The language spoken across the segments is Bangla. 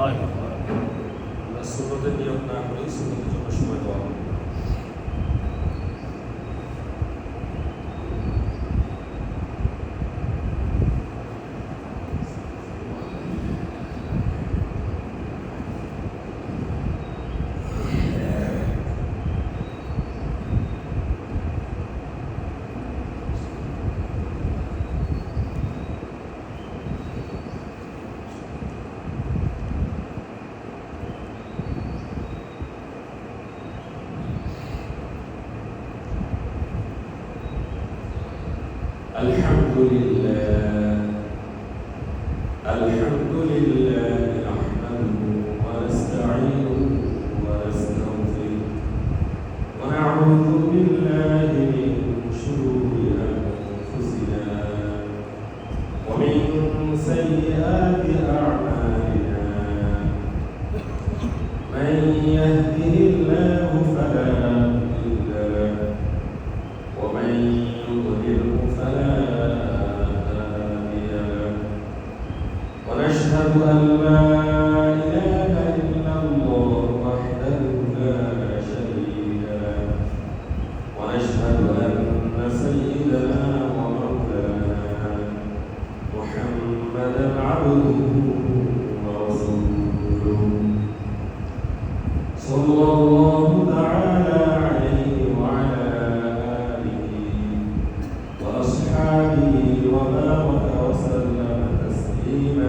আমরা সুন্নতের নিয়ম না করি, সুন্নতের জন্য সময় দেওয়া হবে। الحمد لله نحمده ونستعينه ونستغفره ونعوذ بالله من شرور أنفسنا ومن سيئات أعمالنا من يهده الله فلا مضل له ومن يضلله فلا هادي له ونشهد أن لا إله إلا الله وحده لا شريك له ونشهد أن سيدنا ومولانا محمدا عبده ورسوله صلى الله تعالى عليه وعلى آله وأصحابه وبارك وسلم تسليما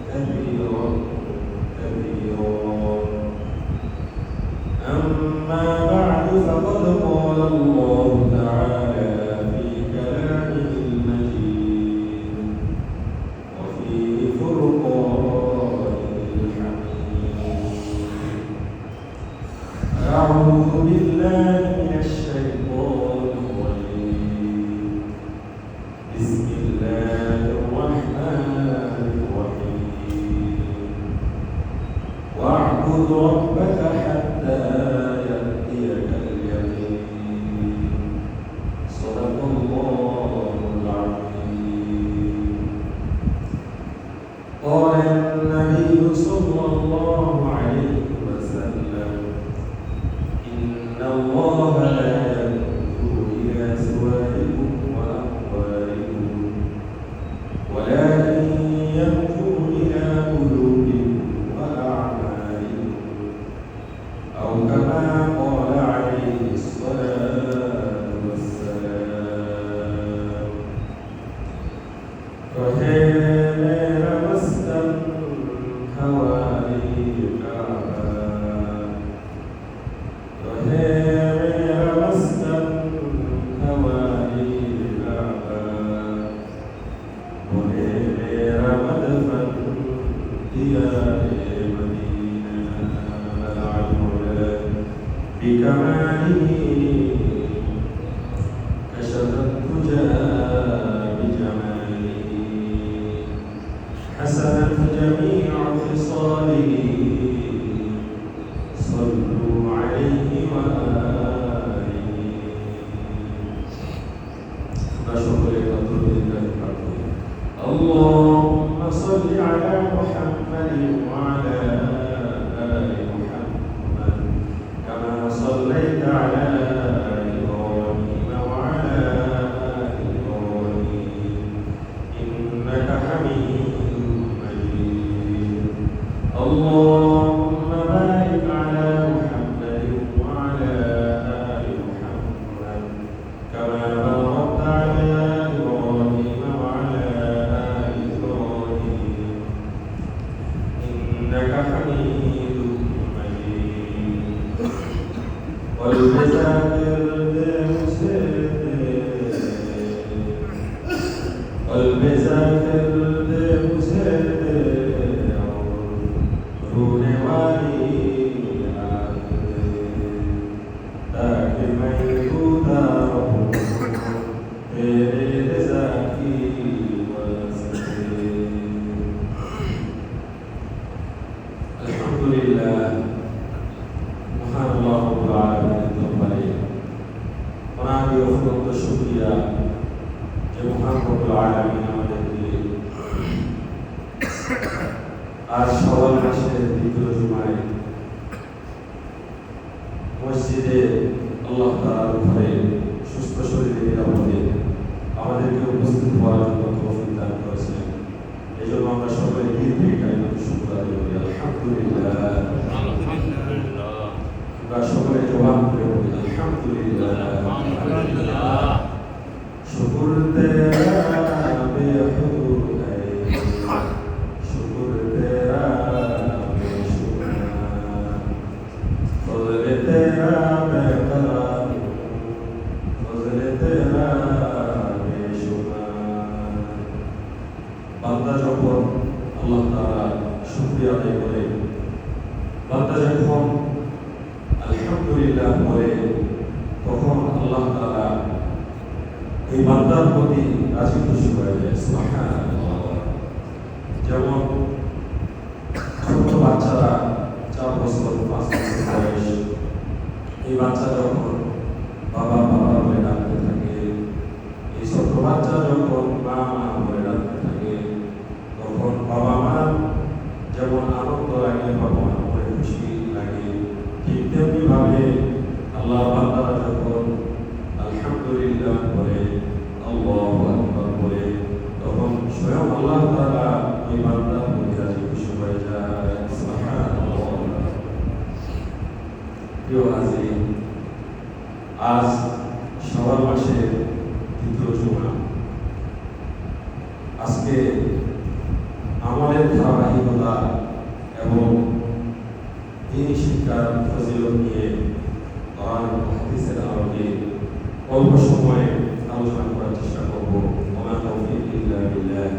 كثيرا أما بعد فقد قال الله تعالى في كلامه المجيد وفي فرقانه الحميد أعوذ بالله من الشيطان الرجيم بسم الله الرحمن الرحيم واعبد ربك حتى يأتيك اليقين صدق الله العظيم قال النبي صلى الله عليه وسلم إن الله لا ينظر إلى صوركم وأموالكم ولكن ينظر إلى قلوبكم وأعمالكم أو كما قال عليه الصلاة والسلام فهير مسلم حوالي الكعبة وهير مسلم حوالي الكعبة وهير مدفن ديار مدينة العلا بكماله كشف الدجى بجماله حسنت جميع خصاله صلوا عليه وآله فشكر لله اللهم صل على محمد وعلى آل محمد كما صليت على إبراهيم وعلى آل إبراهيم إنك حميد مجيد اللهم بارك على محمد وعلى آل محمد كما باركت على إبراهيم وعلى آل إبراهيم إنك حميد مجيد والبساتر Alhamdulillah, Muhammadullah Rabbil Alamin Tumpalaya. Manabi অত্যন্ত শুকরিয়া যে মহান রব্বুল আলামিন আমাদেরকে আজ শাওয়াল মাসের দ্বিতীয় জুমায় মসজিদে আল্লাহ তাআলার ঘরে সুস্থ শরীরে নিরাপদে আমাদেরকে উপস্থিত হওয়ার জন্য তৌফিক দান করেছেন। এই জন্য আমরা সকলে গিয়ে কালিমাতুশ শুকর আদায় করি, আলহামদুলিল্লাহ। আমরা সকলে জবান করে বলি আলহামদুলিল্লাহ। শুকর তেরা বেহুদ है, शुक्र तेरा बेशुमार, फज़ल तेरा बेकरार, फज़ल तेरा बेशुमार। বান্দা যখন আল্লাহ তাআলা শুকরিয়া আদায় করে, বান্দা যখন আলহামদুলিল্লাহ বলে, তখন আল্লাহ তাআলা এই বান্দার প্রতি রাজি খুশি হয়ে যায়। সুবহানাল্লাহ। যেমন ছোট বাচ্চারা 4 বছর 5 বছর বয়স, এই বাচ্চা যখন বাবা বাবা বলে ডাকতে থাকে, এই ছোট বাচ্চা যখন মা মা বলে ডাকতে থাকে, তখন বাবা মা যেমন আনন্দ লাগে, বাবা মা বলে খুশি লাগে, ঠিক তেমনি ভাবে আল্লাহ বান্দারা যখন আলহামদুলিল্লাহ বলে, আল্লাহু আকবার বলে, তখন স্বয়ং আল্লাহ তাআলা ওই বান্দার প্রতি রাজি খুশি হয়ে যায়। সুবহানাল্লাহ। প্রিয় হাজিরিন, আজ শাওয়াল মাসের দ্বিতীয় জুমা। আজকে আমাদের ধারাবাহিকতা এবং দ্বীনি শিক্ষার ফজিলত নিয়ে কোরআন ও হাদিসের আলোকে অল্প সময়ে আলোচনা করার চেষ্টা করব। ওমা তাওফীক ইল্লা বিল্লাহ,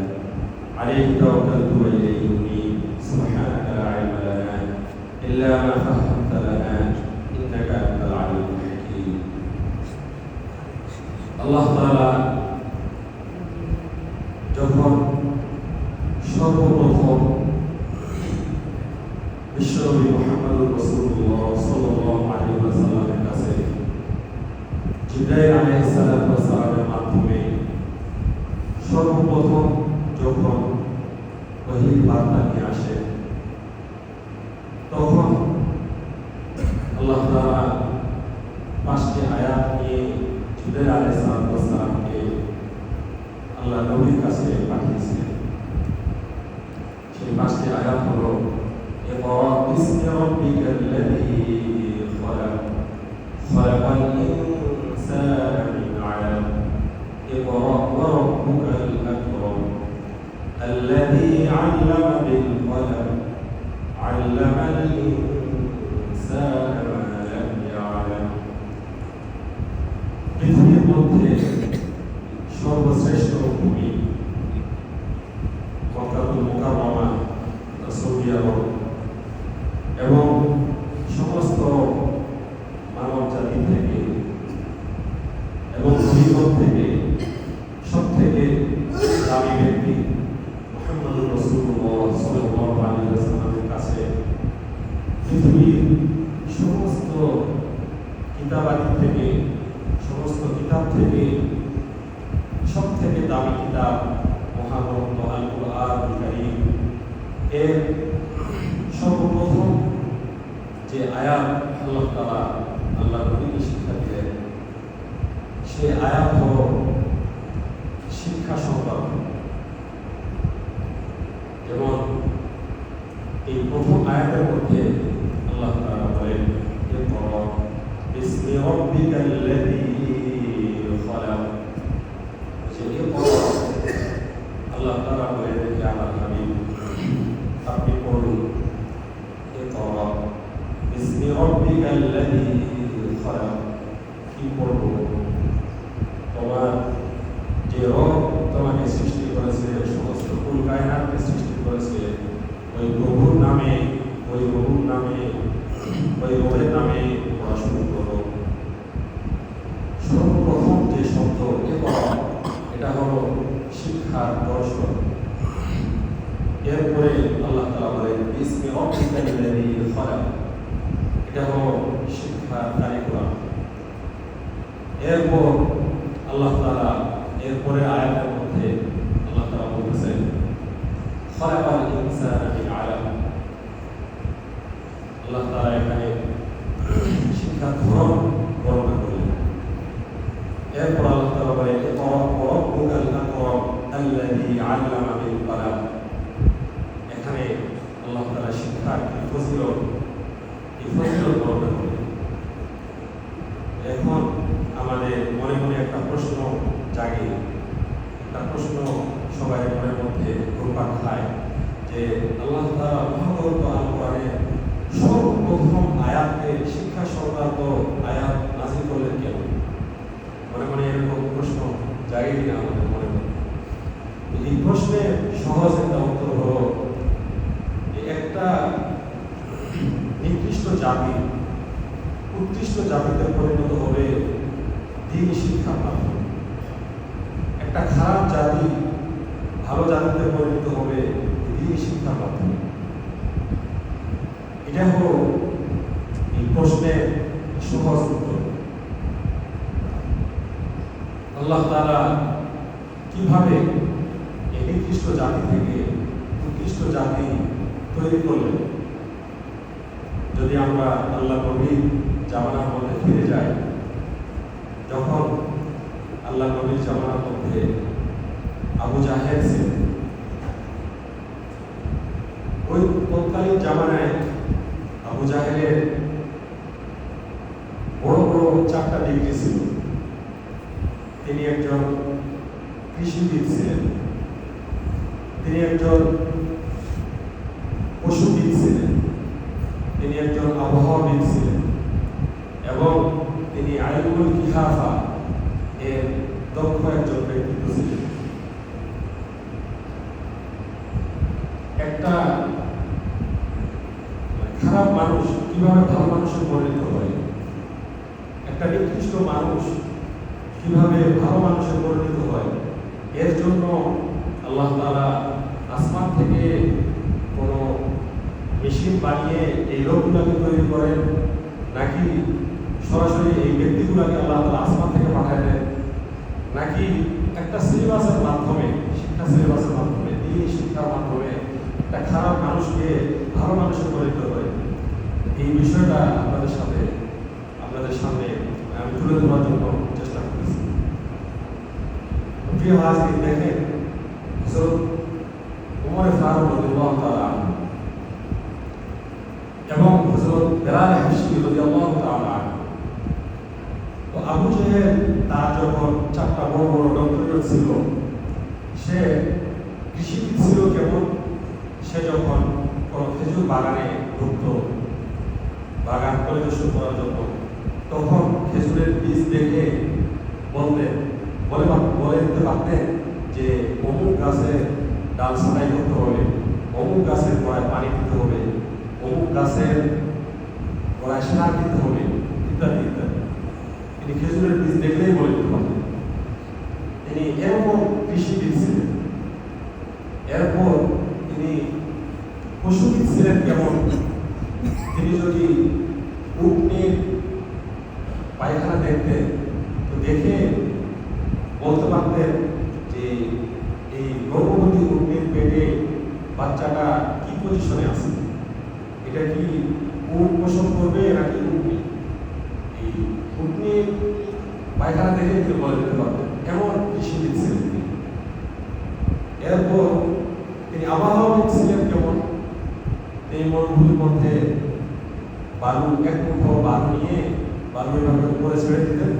আলাইহি তাওয়াক্কালতু ওয়া ইলাইহি উনীব। সুবহানাকা লা ইলমা লানা ইল্লা মা ফাহহামতা লানা ইন্নাকা আনতাল আলিমুল হাকীম। আল্লাহ তাআলা যখন সর্বপ্রথম বিশ্বনবী মুহাম্মদুর রাসূলুল্লাহ সাল্লাল্লাহু আলাইহি ওয়াসাল্লামের কাছে জিবরাইল আলাইহিস সালামের মাধ্যমে সর্বপ্রথম যখন ওহীর বার্তা নিয়ে আসে, তখন আল্লাহ তাআলা 5টি আয়াত নিয়ে জিবরাইল আলাইহিস সালামকে আল্লাহ নবীর কাছে পাঠিয়েছিলেন। সেই 5টি আয়াত হলো, ইকরা বিসমি রাব্বিকাল্লাযী খলাক, খলাকাল ইনসানা মিন আলাক, ইকরা ওয়া রাব্বুকাল আকরাম, আল্লাযী আল্লামা বিল কলম, আল্লামাল ইনসানা মা লাম ইয়ালাম। পৃথিবীর মধ্যে সর্বশ্রেষ্ঠ ভূমি মক্কাতুল মুকাররমা, সৌদি আরব, এবং সমস্ত মানব জাতি থেকে এবং জগৎ থেকে সব থেকে দামি ব্যক্তি মুহাম্মদুর রাসূলুল্লাহ সাল্লাল্লাহু আলাইহি ওয়াসাল্লামের কাছে পৃথিবীর সমস্ত কিতাবাদি থেকে, সমস্ত কিতাব থেকে সব থেকে দামি কিতাব মহাগ্রন্থ আল কুরআনুল কারীম এর সর্বপ্রথম যে আয়াত আল্লাহ তাআলা আল্লাহ নবীকে শিক্ষা দিলেন, সে আয়াত হল শিক্ষা সংক্রান্ত। এবং এই প্রথম আয়াতের মধ্যে আল্লাহ তাআলা বলেন, ইকরা বিসমি রাব্বিকাল্লাযী খলাক। আল্লাহ তাআলা বলেন, হে আমার হাবিব, আপনি পড়ুন, ইকরা বিসমি রাব্বিকাল্লাযী খলাক। কি পড়ব? তোমার যে রব তোমাকে সৃষ্টি করেছে, সমস্ত কুল কায়নাতকে সৃষ্টি করেছে, ওই প্রভুর নামে, ওই রবের নামে পড়া শুরু করো। সর্বপ্রথম যে শব্দ ইকরা, এটা হলো শিক্ষার দর্শন। এরপরে আল্লাহ তাআলা বলেন বিসমি রাব্বিকাল্লাযী খলাক, এটা হলো শিক্ষার কারিকুলাম। এরপর আল্লাহ তাআলা এরপরে আয়াতের মধ্যে আল্লাহ তাআলা বলতেছেন খলাকাল ইনসানা মিন আলাক, আল্লাহ তাআলা এখানে শিক্ষার ধরন বর্ণনা করলেন। এরপর আল্লাহ তাআলা বলেন, রাব্বুকাল আকরাম আল্লাযী আল্লামা বিল কলাম। এখানে আল্লাহ তাআলা শিক্ষার কি ফজিলত বর্ণনা করলেন। এখন আমাদের মনে মনে একটা প্রশ্ন জাগে, একটা প্রশ্ন সবাই মনের মধ্যে ঘুরপাক খায় যে আল্লাহ তাআলা মহাগ্রন্থ আল কোরআনে সর্বপ্রথম আয়াতকে শিক্ষা সংক্রান্ত আয়াত নাযিল করলেন কেন? মনে মনে এরকম প্রশ্ন জাগে কিনা আমাদের মনে মধ্যে? এই প্রশ্নের সহজ একটা উত্তর হলো, একটা নিকৃষ্ট জাতি উৎকৃষ্ট জাতিতে পরিণত হবে দ্বীনি শিক্ষার মাধ্যমে। একটা খারাপ জাতি ভালো জাতিতে পরিণত হবে দ্বীনি শিক্ষার মাধ্যমে। এটা হলো এই প্রশ্নের সহজ উত্তর। আল্লাহ তাআলা কিভাবে এই নিকৃষ্ট জাতি থেকে উৎকৃষ্ট জাতি তৈরি করলেন? যদি আমরা আল্লাহ নবীর জামানার মধ্যে ফিরে যাই, যখন আল্লাহ নবীর জামানার মধ্যে আবু জাহেল ছিলেন, ওই তৎকালীন জামানায় আবু জাহেলের বড় বড় 4টা ডিগ্রি ছিল। তিনি একজন কৃষিবিদ ছিলেন, তিনি একজন পশুবিদ ছিলেন, তিনি একজন আবহাওয়াবিদ ছিলেন এবং তিনি আইলুল কিহাফা এর দক্ষ একজন ব্যক্তিত্ব ছিলেন। একটা খারাপ মানুষ কিভাবে ভালো মানুষে পরিণত হয়, একটা নিকৃষ্ট মানুষ কিভাবে ভালো মানুষে পরিণত হয়, এর জন্য আল্লাহ তাআলা আসমান থেকে কোনো মেশিন বানিয়ে এই লোকগুলোকে তৈরি করেন, নাকি সরাসরি এই ব্যক্তিগুলোকে আল্লাহ তাআলা আসমান থেকে পাঠায় দেন, নাকি একটা সিলেবাসের মাধ্যমে, শিক্ষা সিলেবাসের মাধ্যমে, দ্বীনি শিক্ষার মাধ্যমে একটা খারাপ মানুষকে ভালো মানুষে পরিণত করে? এই বিষয়টা আপনাদের সামনে আমি তুলে ধরার জন্য চেষ্টা করেছি। প্রিয় হাজির, দেখেন হযরত ওমর ফারুক রাদিয়াল্লাহু তাআলা এবং হযরত বেলাল হাবশী রাদিয়াল্লাহু তাআলা, তো আবু জাহেল তার যখন 4টা বড় বড় ডক্টরেট ছিল, সে কৃষিবিদ ছিল কেমন? সে যখন কোন খেজুর বাগানে ঢুকত বাগান পরিদর্শন করার জন্য, তখন খেজুরের বীজ দেখে বলে দিতে পারতেন যে অমুক গাছের ডাল ছাঁটাই করতে হবে, অমুক গাছের গোড়ায় পানি দিতে হবে, অমুক গাছের গোড়ায় সার দিতে হবে, ইত্যাদি ইত্যাদি। তিনি খেজুরের বীজ দেখলেই বলে দিতে পারতেন। তিনি এরকম কৃষিবিদ ছিলেন। এরপর তিনি পশুবিদ ছিলেন কেমন? তিনি যদি উটনির পায়খানা দেখতেন, তো দেখে বলতে পারতেন যে এই গর্ভবতী উটনির পেটে বাচ্চাটা কি পজিশনে আছে, এটা কি উট পোষণ করবে নাকি উটনি? এই উটনির পায়খানা দেখে তিনি বলে দিতে পারতেন, এমন কৃষিবিদ ছিলেন তিনি। এরপর তিনি আবহাওয়াবিদ ছিলেন কেমন? তিনি মরুভূমির মধ্যে বালু, এক মুঠো বালু নিয়ে বালু এভাবে উপরে ছেড়ে দিতেন,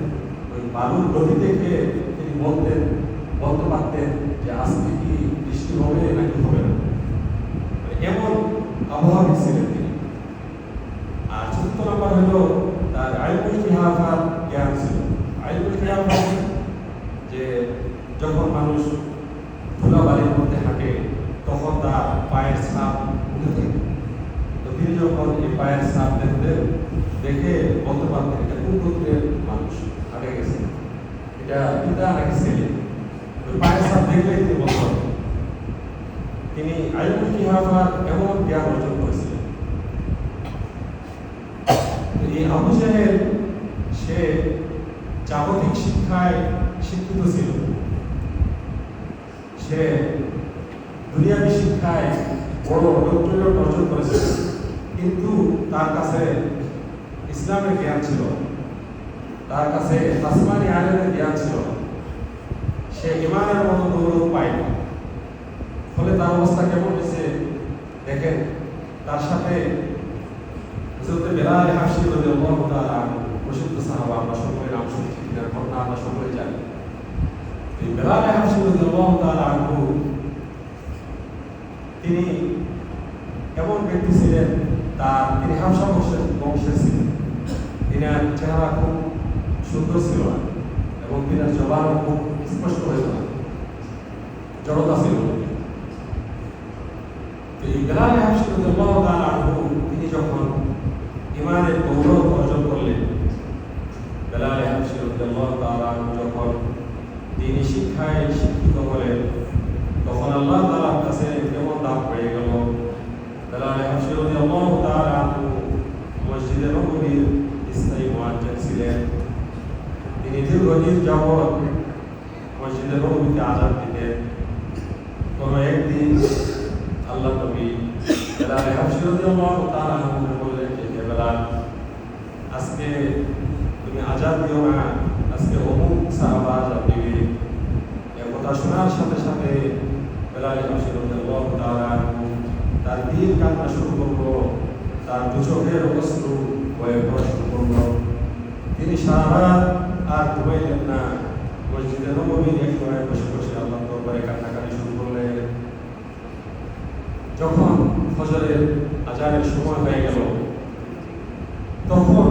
ওই বালুর গতি দেখে তিনি বলতে পারতেন যে আজকে কি বৃষ্টি হবে নাকি হবে না। এমন আবহাওয়াবিদ ছিলেন তিনি। আর 4th নম্বর হলো তার আইলুল কিহাফার জ্ঞান ছিল। আইলুল কিহাফা যে যখন মানুষ ধুলাবালির মধ্যে হাঁটে, তখন তার পায়ের ছাপ উঠে থাকে। তো তিনি যখন এই পায়ের ছাপ দেখে বলতে পারতেন এটা কোন গোত্রের মানুষ হাঁটে গেছে, এটা পিতা নাকি ছেলে। ওই পায়ের ছাপ দেখলেই তিনি বলতে পারতেন। তিনি আইলুল কিহাফার এমন জ্ঞান অর্জন করেছিলেন। এই আবু জাহেল সে জাগতিক শিক্ষায় শিক্ষিত ছিল, সে দুনিয়াবী শিক্ষায় বড় ডক্টরেট অর্জন করেছিল, কিন্তু তার কাছে ইসলামের জ্ঞান ছিল, তার কাছে আসমানি আইনের জ্ঞান ছিল, সে ইমানের মতো গৌরব পায়নি। ফলে তার অবস্থা কেমন হয়েছে দেখেন। তার সাথে হযরত বেলাল হাবশী রাদিয়াল্লাহু তাআলা প্রসিদ্ধ সাহাবা, আমরা সকলে নাম শুনছি, তার ঘটনা আমরা সকলে জানি। এই বেলাল হাবশী রাদিয়াল্লাহু তাআলা তিনি এমন ব্যক্তি ছিলেন, তিনি হাবশা বংশের ছিলেন। তিনার চেহারা খুব সুন্দর ছিল না এবং তিনার জবান খুব স্পষ্ট হয়ে না, জড়তা ছিল। এই বেলাল হাবশী রাদিয়াল্লাহু তাআলা তিনি যখন ইমানের গৌরব অর্জন করলেন, বেলাল হাবশী রাদিয়াল্লাহু তাআলা যখন তিনি শিক্ষায় শিক্ষিত হলেন, তখন আল্লাহ তাআলার কাছে কেমন দাম পেয়ে গেল। বেলাল হাবশী রাদিয়াল্লাহু তাআলা মসজিদে নববীর স্থায়ী মুয়াজ্জিন ছিলেন। তিনি দীর্ঘদিন যাবৎ মসজিদে নববীতে আযান দিতেন। কোনো একদিন আল্লাহ নবী বেলাল হাবশী রাদিয়াল্লাহু তাআলা বললেন যে, বেলাল, আজকে তুমি আযান দিও না, আজকে অমুক সাহাবা আযান দিবে। এই কথা শোনার সাথে সাথে বেলাল হাবশী রাদিয়াল্লাহু তাআলা তার দিল কান্না শুরু করলো, তার দু চোখের অশ্রু বয়ে পড়া শুরু করলো। তিনি সারা রাত আর ঘুমাইলেন না, মসজিদে নববীর এক কোণায় বসে বসে আল্লাহর দরবারে কান্নাকাটি শুরু করলেন। যখন ফজরের আজানের সময় হয়ে গেল, তখন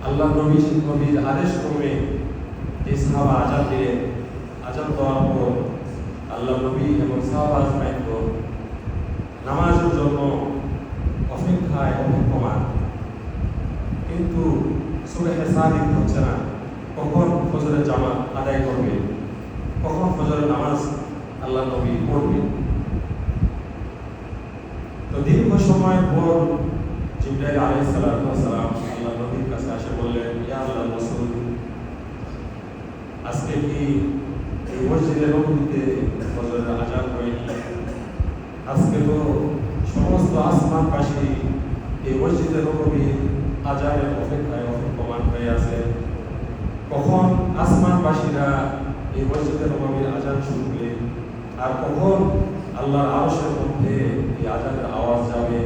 আল্লাহ নবীর আদেশ ক্রমে যে সাহাবা আজান দিলেন, আজান দেওয়ার পর আল্লাহ নবী এবং সাহাবা আজমাইন নামাজের জন্য অপেক্ষায় অপেক্ষমান। কিন্তু সুবহে সাদিক হচ্ছে না, কখন ফজরের জামাত আদায় করবে, কখন ফজরের নামাজ আল্লাহ নবী পড়বে। তো দীর্ঘ সময় পর জিবরাইল আলাইহিস সালাম আল্লাহ নবীর কাছে এসে বললেন, ইয়া আল্লাহর রাসূল, আজকে কি এই মসজিদে নববীতে ফজরের আযান হয়নি? আজকে তো সমস্ত আসমানবাসী এই মসজিদে নববীর আযানের অপেক্ষায় অপেক্ষমান হয়ে আছে। কখন আসমানবাসীরা এই মসজিদে নববীর আযান শুনবে, আর কখন আল্লাহর আরশের মধ্যে এই আযানের আওয়াজ যাবে,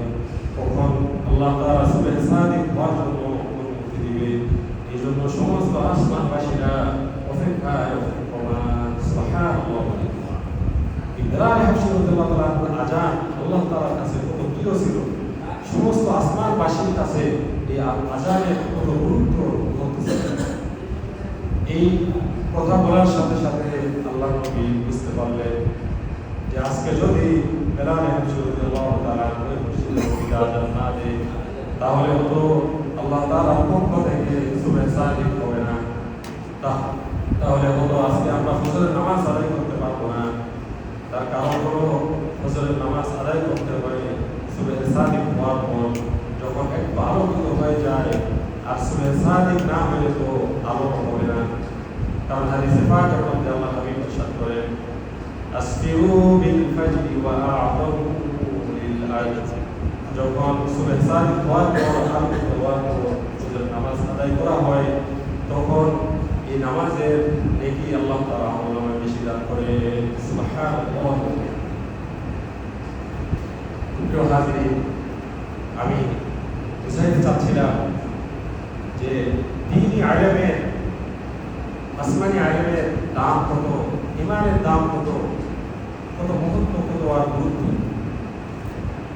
কখন আল্লাহ তাআলা সুবহে সাদিক হওয়ার জন্য অনুমতি দিবে। এই জন্য সমস্ত আসমানবাসীরা অপেক্ষায় অপেক্ষমান। সুবহানাল্লাহ। বেলাল হাবশী রাদিয়াল্লাহু তাআলার আযান আল্লাহ তাআলার কাছে কত প্রিয় ছিল, সমস্ত আসমানবাসীর কাছে এই আযানের কত গুরুত্ব ছিল। এই কথা বলার সাথে সাথে আল্লাহ নবী বুঝতে পারলেন যে আজকে যদি বেলাল হাবশী রাদিয়াল্লাহু তাআলা মসজিদে নববীতে আযান না দেয়, তাহলে তো আল্লাহ তাআলার পক্ষ থেকে সুবহে সাদিক হবে না, তাহলে হলো আজকে আমরা ফজরের নামাজ আদায় করতে পারবো না। তার কারণ হলো ফজরের নামাজ আদায় করতে হয় সুবহে সাদিক হওয়ার পর, যখন একটু আলোকিত হয়ে যায়। আর সুবহে সাদিক না হলে তো আলো হবে না। কারণ হাদিসে পাকের মধ্যে আল্লাহ হাবিব ইরশাদ করেন, আসফিরু বিল ফাজরি ওয়া আ'তামু লিল আজর। যখন সুবহে সাদিক হওয়ার পর আলোকিত হওয়ার পর ফজরের নামাজ আদায় করা হয়, তখন এই নামাজের নেকি আল্লাহ তাআলা আমলনামায় বেশি দান করে। সুবহানাল্লাহ। প্রিয় হাজিরিন, আমি বুঝাইতে চাচ্ছিলাম যে দ্বীনি ইলমের, আসমানি ইলমের দাম কত, ইমানের দাম কত, কত মহত্ব, কত আর গুরুত্ব।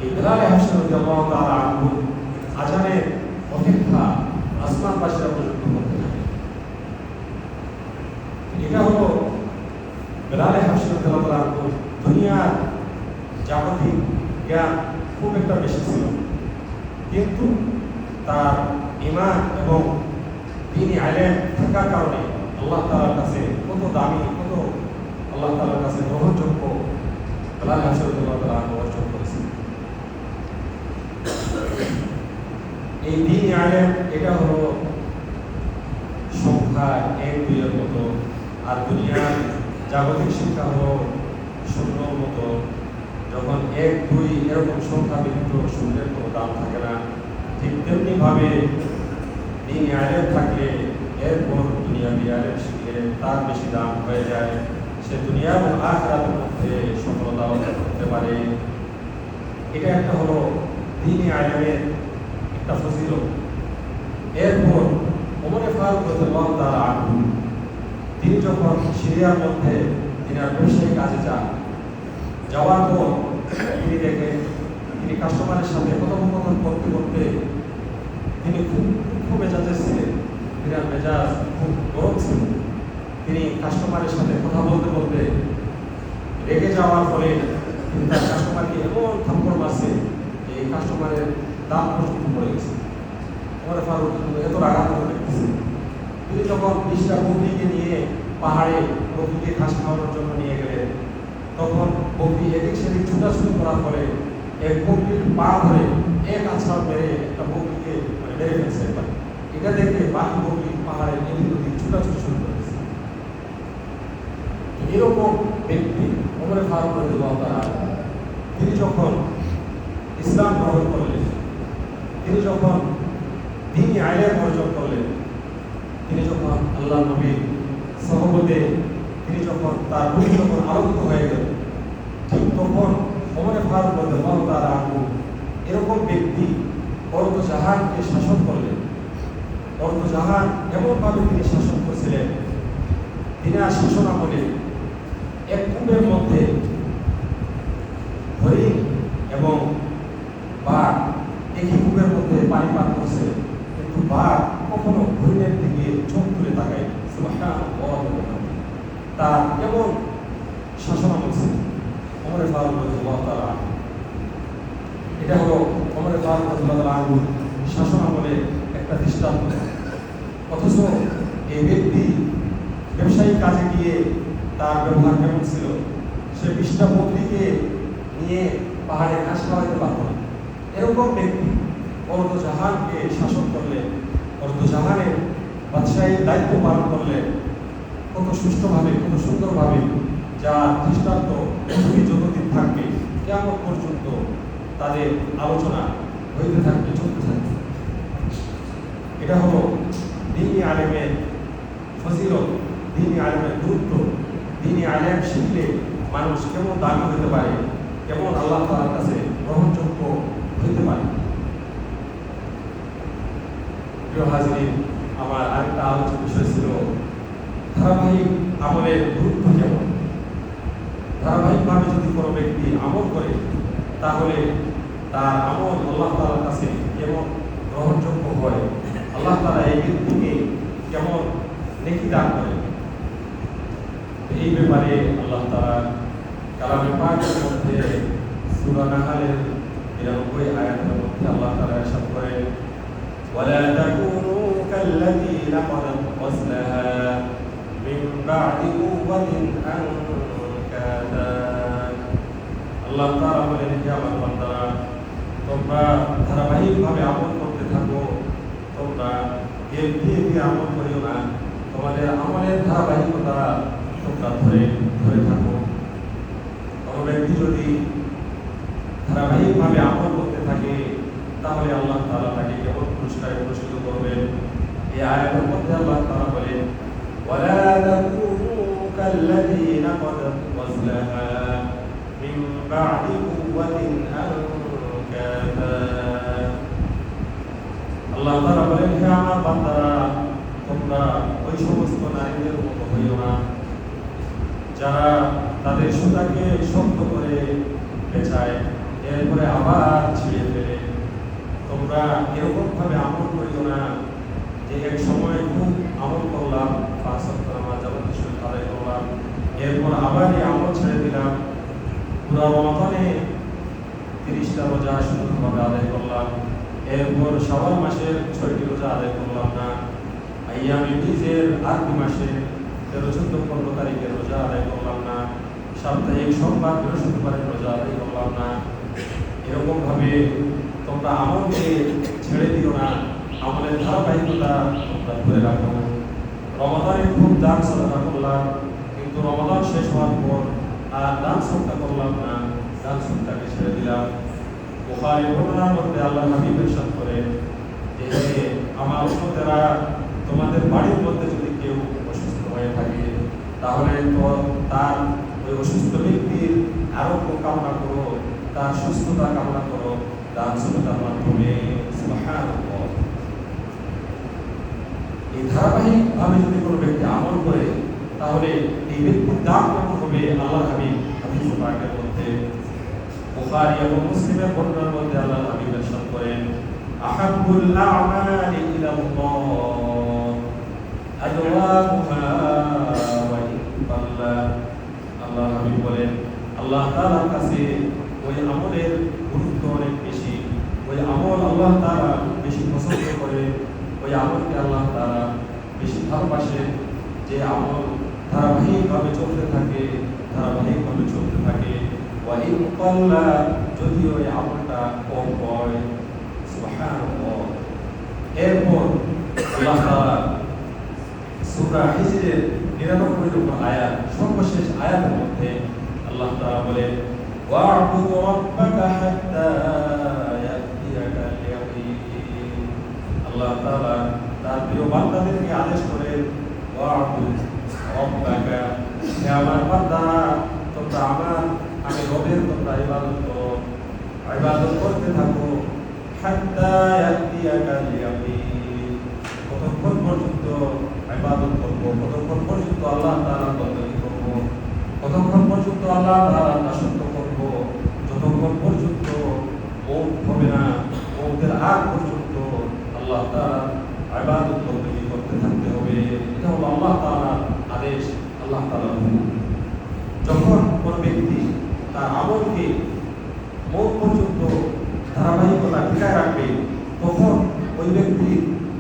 এই বেলাল হাবশী রাদিয়াল্লাহু তাআলা আযানের অপেক্ষা আসমানবাসীরা পর্যন্ত করতে থাকে। এটা হলো বেলাল হাবশী রাদিয়াল্লাহু তাআলা দুনিয়ার জাগতিক জ্ঞান খুব একটা বেশি ছিল, কিন্তু তার ঈমান এবং দ্বীনি ইলম থাকার কারণে আল্লাহ তাআলার কাছে কত দামি, কত আল্লাহ তাআলার কাছে গ্রহণযোগ্য বেলাল হাবশী রাদিয়াল্লাহু তাআলা অর্জন করেছেন। এই দ্বীনি ইলম এটা হলো সংখ্যা 1-2 মতো, আর দুনিয়ার জাগতিক শিক্ষা হলো 0 মতো। যখন 1-2 এরকম সংখ্যা বিন্দু শূন্যের কোনো দাম থাকে না, ঠিক তেমনি ভাবে দিন আলেম থাকলে এরপর দুনিয়াবি আলেম শিখলে তার বেশি দাম হয়ে যায়, সে দুনিয়া এবং আখিরাতের মধ্যে সফলতা অর্জন করতে পারে। এটা একটা হলো দ্বীনি আলেমের একটা ফজিলত। এরপর ওমর ফারুক রাদিয়াল্লাহু তাআলা আনহু তিনি যখন সিরিয়ার মধ্যে তিনার ব্যবসায়িক কাজে যাওয়ার পর তিনি দেখেন তিনি কাস্টমারের সাথে কথোপকথন করতে করতে তিনি খুব মেজাজে ছিলেন, তিনার মেজাজ খুব গরম ছিল। তিনি কাস্টমারের সাথে কথা বলতে বলতে রেগে যাওয়ার ফলে তিনি তার কাস্টমারকে এমন থাপ্পড় মারছে যে এই কাস্টমারের দাম পর্যন্ত পড়ে গেছে। ওমর ফারুক এত রাগান্বিত দেখতেছে। তিনি যখন 20টা বকরিকে নিয়ে পাহাড়ে বকরিকে ঘাস খাওয়ানোর জন্য নিয়ে গেলেন, তখন বকরি এদিক সেদিক ছুটাছুটি করার ফলে এক বকরির পা ধরে এক আছাড় মেরে একটা বকরিকে মেরে ফেলছে। এটা দেখে বাকি বকরি পাহাড়ের এদিক ওদিক ছুটাছুটি শুরু করেছে। এরকম ব্যক্তি ওমর ফারুক রাদিয়াল্লাহু তাআলা তিনি যখন ইসলাম গ্রহণ করলেন, তিনি যখন দ্বীনি ইলম অর্জন করলেন, তিনি যখন আল্লাহ নবীর সহবতে তিনি যখন তার রূহ যখন আলোকিত হয়ে গেল, ঠিক তখন ওমর ফারুক রাদিয়াল্লাহু তাআলা আনহু এরকম ব্যক্তি অর্ধজাহানকে শাসন করলেন। অর্ধজাহান এমনভাবে তিনি শাসন করছিলেন, তিনার শাসন আমলে এক কূপের মধ্যে হরিণ এবং বাঘ একই কূপের মধ্যে পানি পান করছে, কিন্তু বাঘ কখনো হরিণের দিকে চোখ তুলে তাকায়। তার এমন শাসন আমল ছিল ওমর ফারুক রাদিয়াল্লাহু তাআলা। এটা হলো ওমর ফারুক রাদিয়াল্লাহু তাআলা আনহুর শাসন আমলে একটা দৃষ্টান্ত। অথচ এই ব্যক্তি ব্যবসায়িক কাজে গিয়ে তার ব্যবহার কেমন ছিল, সে 20টা বকরিকে নিয়ে পাহাড়ে ঘাস খাওয়াইতে পারত না। এরকম ব্যক্তি অর্ধজাহানকে শাসন করলে, অর্ধজাহানের বাদশাহীর দায়িত্ব পালন করলে কত সুষ্ঠুভাবে, কত সুন্দরভাবে, যা দৃষ্টান্ত পৃথিবী যতদিন থাকবে কিয়ামত পর্যন্ত তাদের আলোচনা হইতে থাকবে, চলতে থাকবে। এটা হলো দ্বীনি আলেমের ফজিলত, দ্বীনি আলেমের গুরুত্ব। দ্বীনি আলেম শিখলে মানুষ কেমন দামি হতে পারে, কেমন আল্লাহ তাআলার কাছে গ্রহণযোগ্য হইতে পারে। প্রিয় হাজিরিন, আমার আরেকটা আলোচনার বিষয় ছিল ধারাবাহিক আমলের গুরুত্ব কেমন। ধারাবাহিকভাবে যদি কোনো ব্যক্তি আমল করে তাহলে তার আমল আল্লাহ তাআলার কাছে কেমন গ্রহণযোগ্য হয়, আল্লাহ তাআলা এই ব্যক্তিকে কেমন নেকি দান করে। এই ব্যাপারে আল্লাহ তাআলা কালামে পাকের মধ্যে সূরা নাহলের ৯২ আয়াতের মধ্যে আল্লাহ তাআলা ইরশাদ করেন, ওয়ালা তাকুনু কাল্লাযীনা ক্বাদাত গযলাহা মিন বা'দি কুওয়াতিন আনকাদা। আল্লাহ তাআলা বলেন, হে আমার বান্দারা, তোমরা ধারাবাহিকভাবে আমল করতে থাকো, তোমরা গ্যাপ দিয়ে আমল করিও না, তোমাদের আমলের ধারাবাহিকতা তোমরা ধরে থাকো। কোনো ব্যক্তি যদি ধারাবাহিকভাবে আমল করতে থাকে তাহলে আল্লাহ তাআলা তাকে কেমন পুরস্কারে পুরস্কৃত করবেন। এই আয়াতের মধ্যে আল্লাহ তাআলা বলেন, ওয়ালা তাকুনু কাল্লাযীনা ক্বাদাত গযলাহা মিন বা'দি কুওয়াতিন আনকাদা। আল্লাহ তাআলা বলেন, হে আমার বান্দারা, তোমরা ওই সমস্ত নারীদের মতো হইও না যারা তাদের সুতাকে শক্ত করে পেঁচায় এরপরে আবার ছিঁড়ে ফেলে। তোমরা এরকম ভাবে আমল করিও না যে এক সময় খুব আমল করলাম, ৫ ওয়াক্ত নামাজ জামাতের সহিত আদায় করলাম, এরপর আবার এই আমল ছেড়ে দিলাম, পুরা রমজানে 30টা রোজা সুন্দরভাবে আদায় করলাম, এরপর শাওয়াল মাসের 6টি রোজা আদায় করলাম না, আইয়ামে বীজের আরবি মাসে 13, 14, 15 তারিখের রোজা আদায় করলাম না, সাপ্তাহিক সোমবার বৃহস্পতিবারের রোজা আদায় করলাম না। এরকম ভাবে তোমরা আমলকে ছেড়ে দিও না, আমলের ধারাবাহিকতা তোমরা ধরে রাখো। রমাদানে খুব দান সাদকা করলাম, কিন্তু রমাদান শেষ হওয়ার পর আর দান সাদকা করলাম না, দান সাদকাকে ছেড়ে দিলাম। বুখারীর বর্ণনার মধ্যে আল্লাহ হাবিব ইরশাদ করেন, আমার উম্মতেরা, তোমাদের বাড়ির মধ্যে যদি কেউ অসুস্থ হয়ে থাকে তাহলে তো তার ওই অসুস্থ ব্যক্তির আরোগ্য কামনা করো, তার সুস্থতা কামনা করো দান সদকার মাধ্যমে। সুবহানাল্লাহ। এই ধারাবাহিকভাবে যদি কোনো ব্যক্তি আমল করে তাহলে এই ব্যক্তির দান কেমন হবে? আল্লাহ হাবিব হাদিস পাকের মধ্যে, বুখারী এবং মুসলিমের বর্ণনার মধ্যে আল্লাহ হাবিব ইরশাদ করেন, আহাব্বুল আ'মালি ইলাল্লাহ আদওয়ামুহা ওয়া ইনকাল্লা। আল্লাহ হাবিব বলেন, আল্লাহ তাআলার কাছে ওই আমলের গুরুত্ব অনেক বেশি, ওই আমল আল্লাহ তাআলা বেশি পছন্দ করে, ওই আমলকে আল্লাহ তাআলা বেশি ভালোবাসেন যে আমল ধারাবাহিকভাবে চলতে থাকে, ধারাবাহিকভাবে চলতে থাকে। ওয়া ইনকাল্লা, যদি ওই আমলটা কম হয়। সুবহানাল্লাহ। এরপর আল্লাহ তাআলা সূরা হিজরের ৯৯ নম্বর আয়াত, সর্বশেষ আয়াতের মধ্যে আল্লাহ তাআলা বলেন, ওয়া'বুদ রাব্বাকা হাত্তা ইয়াতিয়াকাল ইয়াকিন। আল্লাহ তাআলা তার প্রিয় বান্দাদেরকে আদেশ করেন, ওয়া'বুদ রাব্বাকা, হে আমার বান্দারা, তোমরা আমি রবের তোমরা ইবাদত করো, ইবাদত করতে থাকো, হাত্তা ইয়াতিয়াকাল ইয়াকিন, কতক্ষণ পর্যন্ত ইবাদত করবো, কতক্ষণ পর্যন্ত আল্লাহ তাআলার বন্দেগী করবো, কতক্ষণ পর্যন্ত আল্লাহ তাআলার দাসত্ব করবো, যতক্ষণ পর্যন্ত মওত হবে না, মওতের আগ পর্যন্ত আল্লাহ তাআলার ইবাদত বন্দেগী করতে থাকতে হবে। এটা হলো আল্লাহ তাআলার আদেশ, আল্লাহ তাআলার হুকুম। যখন কোন ব্যক্তি তার আমলকে মওত পর্যন্ত ধারাবাহিকতা টিকায় রাখবে, তখন ওই ব্যক্তি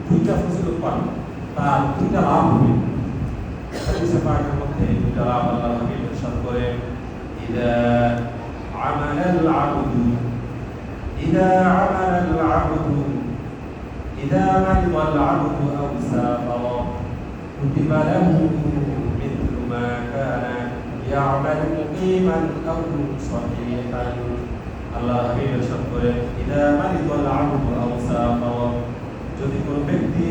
দুইটা ফজিলত পাবে, তার দুইটা লাভ হবে। হাদিসে পাকের মধ্যে দুইটা লাভ আল্লাহ হাবিব ইরশাদ করেন, ইযা আমালাল আবদু ইযা মারিদাল আবদু আও সাফারা কুতিবা লাহু মিথলু মা কানা ইয়া'মালু মুকিমান আও সাহিহান। আল্লাহ হাবিব ইরশাদ করেন, ইযা মারিদাল আবদু আও সাফারা, যদি কোনো ব্যক্তি,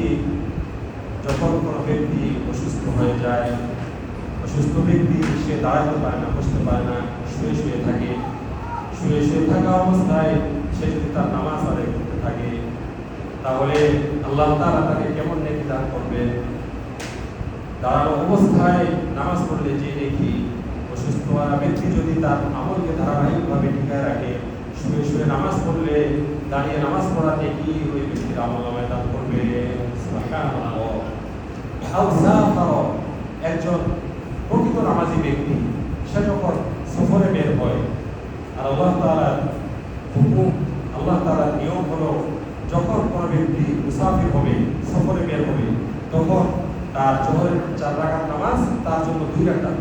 যখন কোনো ব্যক্তি অসুস্থ হয়ে যায়, অসুস্থ ব্যক্তি সে দাঁড়াতে পারে না, বসতে পারে না, শুয়ে শুয়ে থাকে, শুয়ে শুয়ে থাকা অবস্থায় সে যদি তার নামাজ আদায় করতে থাকে তাহলে আল্লাহ তাআলা তাকে কেমন নেকি দান করবে? দাঁড়ানো অবস্থায় নামাজ পড়লে যে নেকি, অসুস্থ ব্যক্তি যদি তার আমলকে ধারাবাহিকভাবে টিকায় রাখে, শুয়ে শুয়ে নামাজ পড়লে দাঁড়িয়ে নামাজ পড়া নেকি ওই ব্যক্তির আমলনামায় দান করবে। সুবহানাল্লাহ। আও সাফারা, একজন প্রকৃত নামাজি ব্যক্তি সে যখন সফরে বের হয়, আর আল্লাহ তাআলার হুকুম, আল্লাহ তাআলার নিয়ম হলো যখন কোনো ব্যক্তি মুসাফির হবে, সফরে বের হবে, তখন তার জোহরের 4 রাকাত নামাজ তার জন্য 2 রাকাত।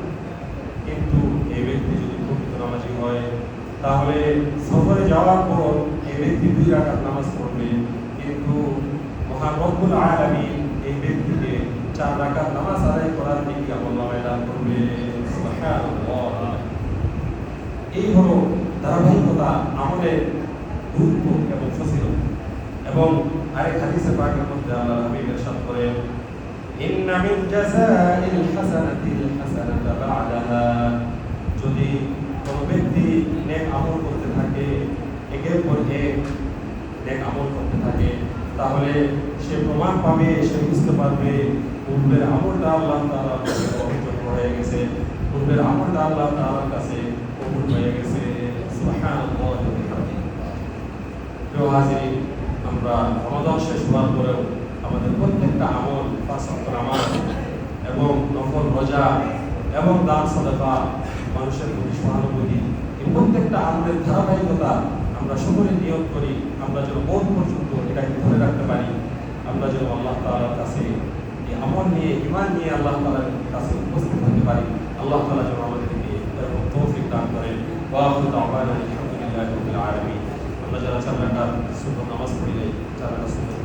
কিন্তু এই ব্যক্তি যদি প্রকৃত নামাজি হয় তাহলে সফরে যাওয়ার পর এই ব্যক্তি 2 রাকাত নামাজ পড়বে, কিন্তু মহান রব্বুল আলামিন এই ব্যক্তিকে 4 রাকাত নামাজ আদায় করার নেকি আমলনামায় দান করবে। সুবহানাল্লাহ। এই হলো ধারাবাহিকতা, আমলের গুরুত্ব এবং ফজিলত। এবং আরেক হাদিসে পাকের মধ্যে আল্লাহ হাবিব ইরশাদ করেন, ইন্না মিন জাযাইল হাসানাতিল হাসানাতা বা'দাহা, যদি কোনো ব্যক্তি নেক আমল করতে থাকে, একের পর এক নেক আমল করতে থাকে, তাহলে সে প্রমাণ পাবে, সে বুঝতে পারবে পূর্বের আমলটা আল্লাহ তাআলার কাছে গ্রহণযোগ্য হয়ে গেছে, পূর্বের আমলটা আল্লাহ তাআলার কাছে কবুল হয়ে গেছে। সুবহানাল্লাহ ওয়া বিহামদিহি। প্রিয় হাজিরিন, আমরা রমাদান শেষ হওয়ার পরেও আমাদের প্রত্যেকটা আমল, 5 ওয়াক্ত নামাজ এবং নফল রোজা এবং দান সাদাকা, মানুষের প্রতি সহানুভূতি, এই প্রত্যেকটা আমলের ধারাবাহিকতা আমরা সকলে নিয়ত করি, আমরা যেন মওত পর্যন্ত এটাকে ধরে রাখতে পারি, আমরা যেন আল্লাহ তাআলার কাছে এই আমল নিয়ে, ঈমান নিয়ে আল্লাহ তাআলার কাছে উপস্থিত হতে পারি। আল্লাহ তাআলা যেন আমাদেরকে এরকম তৌফিক দান করেন। ওয়া আখিরু দাওয়ানা আলহামদুলিল্লাহি রাব্বিল আলামিন। আমরা যারা 4 রাকাত সুন্নাত নামাজ পড়ি নাই, 4 রাকাত সুন্নাত